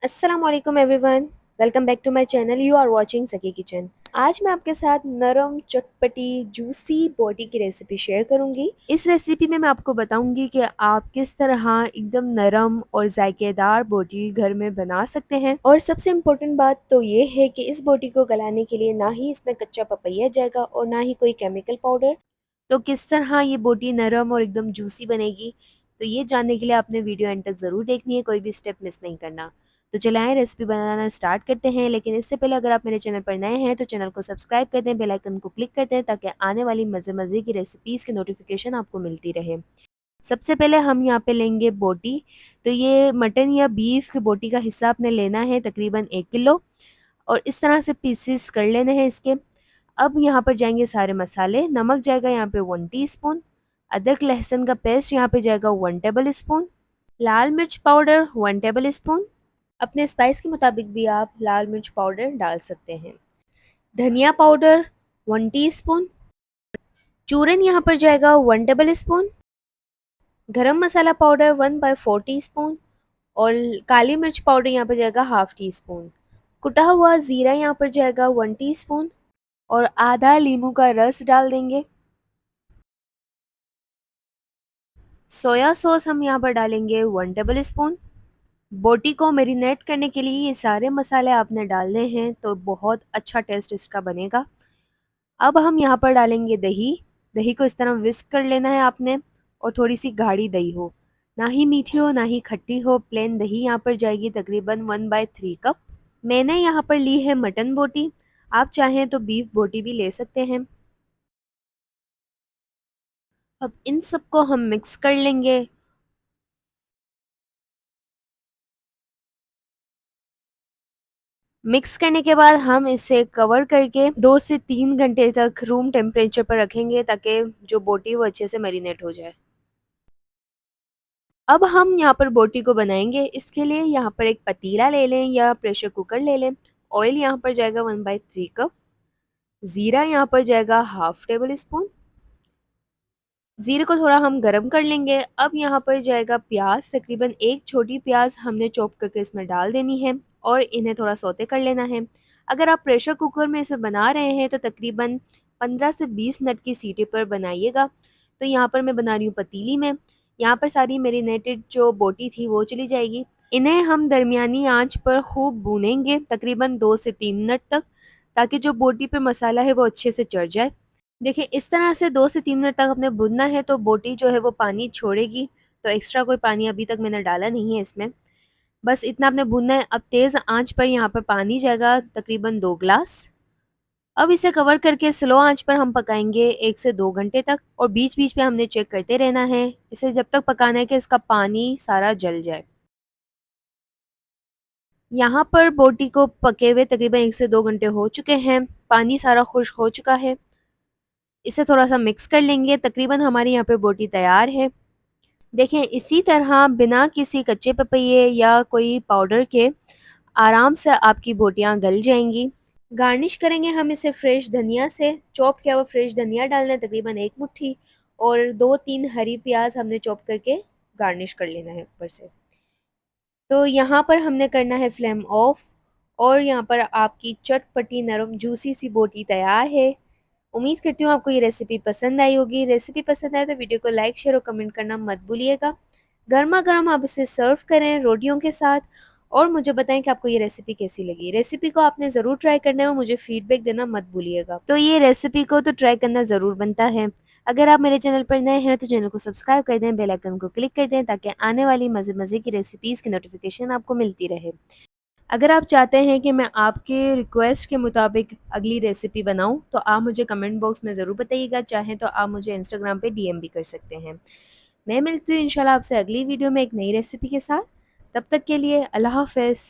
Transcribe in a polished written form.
अस्सलामुअलैकुम everyone, welcome back to my channel. You are watching Saki kitchen. आज मैं आपके साथ नरम चटपटी जूसी बोटी की रेसिपी शेयर करूंगी। इस रेसिपी में मैं आपको बताऊंगी कि आप किस तरह एकदम नरम और जायकेदार बोटी घर में बना सकते हैं। और सबसे इम्पोर्टेंट बात तो ये है कि इस बोटी को गलाने के लिए ना ही इसमें कच्चा पपैया जाएगा और ना ही कोई केमिकल पाउडर। तो किस तरह ये बोटी नरम और एकदम जूसी बनेगी, तो ये जानने के लिए आपने वीडियो एंड तक ज़रूर देखनी है, कोई भी स्टेप मिस नहीं करना। तो चले आए रेसिपी बनाना स्टार्ट करते हैं। लेकिन इससे पहले अगर आप मेरे चैनल पर नए हैं तो चैनल को सब्सक्राइब कर दें, बेल आइकन को क्लिक कर दें ताकि आने वाली मज़े मज़े की रेसिपीज़ की नोटिफिकेशन आपको मिलती रहे। सबसे पहले हम यहाँ पे लेंगे बोटी। तो ये मटन या बीफ की बोटी का हिस्सा आपने लेना है तकरीबन 1 किलो, और इस तरह से पीसेस कर लेने हैं इसके। अब यहाँ पर जाएंगे सारे मसाले। नमक जाएगा यहाँ पे 1 टीस्पून, अदरक लहसुन का पेस्ट यहाँ पे जाएगा 1 टेबल स्पून, लाल मिर्च पाउडर 1 टेबल स्पून। अपने स्पाइस के मुताबिक भी आप लाल मिर्च पाउडर डाल सकते हैं। धनिया पाउडर 1 टीस्पून, चूरन यहाँ पर जाएगा 1 टेबल स्पून, गरम मसाला पाउडर 1/4 टीस्पून, और काली मिर्च पाउडर यहाँ पर जाएगा ½ टीस्पून। कुटा हुआ ज़ीरा यहाँ पर जाएगा 1 टीस्पून, और आधा नींबू का रस डाल देंगे। सोया सॉस हम यहाँ पर डालेंगे 1 टेबल स्पून। बोटी को मैरिनेट करने के लिए ये सारे मसाले आपने डालने हैं तो बहुत अच्छा टेस्ट इसका बनेगा। अब हम यहाँ पर डालेंगे दही। दही को इस तरह विस्क कर लेना है आपने, और थोड़ी सी गाढ़ी दही हो, ना ही मीठी हो ना ही खट्टी हो, प्लेन दही यहाँ पर जाएगी तकरीबन 1/3 कप। मैंने यहाँ पर ली है मटन बोटी, आप चाहें तो बीफ बोटी भी ले सकते हैं। अब इन सबको हम मिक्स कर लेंगे। मिक्स करने के बाद हम इसे कवर करके 2 से 3 घंटे तक रूम टेम्परेचर पर रखेंगे ताकि जो बोटी वो अच्छे से मैरिनेट हो जाए। अब हम यहाँ पर बोटी को बनाएंगे। इसके लिए यहाँ पर एक पतीला ले लें या प्रेशर कुकर ले लें। ऑयल यहाँ पर जाएगा 1/3 कप। ज़ीरा यहाँ पर जाएगा ½ टेबल स्पून। ज़ीरे को थोड़ा हम गरम कर लेंगे। अब यहाँ पर जाएगा प्याज, तकरीबन एक छोटी प्याज हमने चॉप करके इसमें डाल देनी है और इन्हें थोड़ा सौते कर लेना है। अगर आप प्रेशर कुकर में इसे बना रहे हैं तो तकरीबन 15 से 20 मिनट की सीटी पर बनाइएगा। तो यहाँ पर मैं बना रही हूँ पतीली में। यहाँ पर सारी मेरिनेटेड जो बोटी थी वो चली जाएगी। इन्हें हम दरमियानी आंच पर खूब भूनेंगे तकरीबन 2 से 3 मिनट तक, ताकि जो बोटी पे मसाला है वो अच्छे से चढ़ जाए। देखिए इस तरह से 2 से 3 मिनट तक अपने भुनना है तो बोटी जो है वो पानी छोड़ेगी। तो एक्स्ट्रा कोई पानी अभी तक मैंने डाला नहीं है इसमें, बस इतना आपने भुनना है। अब तेज़ आंच पर यहाँ पर पानी जाएगा तकरीबन 2 गिलास। अब इसे कवर करके स्लो आंच पर हम पकाएंगे 1 से 2 घंटे तक, और बीच बीच में हमने चेक करते रहना है। इसे जब तक पकाना है कि इसका पानी सारा जल जाए। यहाँ पर बोटी को पके हुए तकरीबन 1 से 2 घंटे हो चुके हैं, पानी सारा खुश्क हो चुका है। इसे थोड़ा सा मिक्स कर लेंगे। तकरीबन हमारी यहाँ पे बोटी तैयार है। देखें इसी तरह बिना किसी कच्चे पपैये या कोई पाउडर के आराम से आपकी बोटियाँ गल जाएंगी। गार्निश करेंगे हम इसे फ्रेश धनिया से। चॉप किया हुआ फ्रेश धनिया डालना है तकरीबन 1 मुट्ठी, और 2-3 हरी प्याज हमने चॉप करके गार्निश कर लेना है ऊपर से। तो यहाँ पर हमने करना है फ्लेम ऑफ, और यहाँ पर आपकी चटपटी नरम जूसी सी बोटी तैयार है। उम्मीद करती हूँ आपको ये रेसिपी पसंद आई होगी। रेसिपी पसंद आए तो वीडियो को लाइक शेयर और कमेंट करना मत भूलिएगा। गर्मा गर्म आप इसे सर्व करें रोटियों के साथ, और मुझे बताएं कि आपको ये रेसिपी कैसी लगी। रेसिपी को आपने ज़रूर ट्राई करना है और मुझे फीडबैक देना मत भूलिएगा। तो ये रेसिपी को तो ट्राई करना ज़रूर बनता है। अगर आप मेरे चैनल पर नए हैं तो चैनल को सब्सक्राइब कर दें, बेल आइकन को क्लिक कर दें ताकि आने वाली मज़े मज़े की रेसिपीज़ की नोटिफिकेशन आपको मिलती रहे। अगर आप चाहते हैं कि मैं आपके रिक्वेस्ट के मुताबिक अगली रेसिपी बनाऊं तो आप मुझे कमेंट बॉक्स में ज़रूर बताइएगा। चाहें तो आप मुझे इंस्टाग्राम पे डीएम भी कर सकते हैं। मैं मिलती हूँ इंशाल्लाह आपसे अगली वीडियो में एक नई रेसिपी के साथ। तब तक के लिए अल्लाह हाफ़िज़।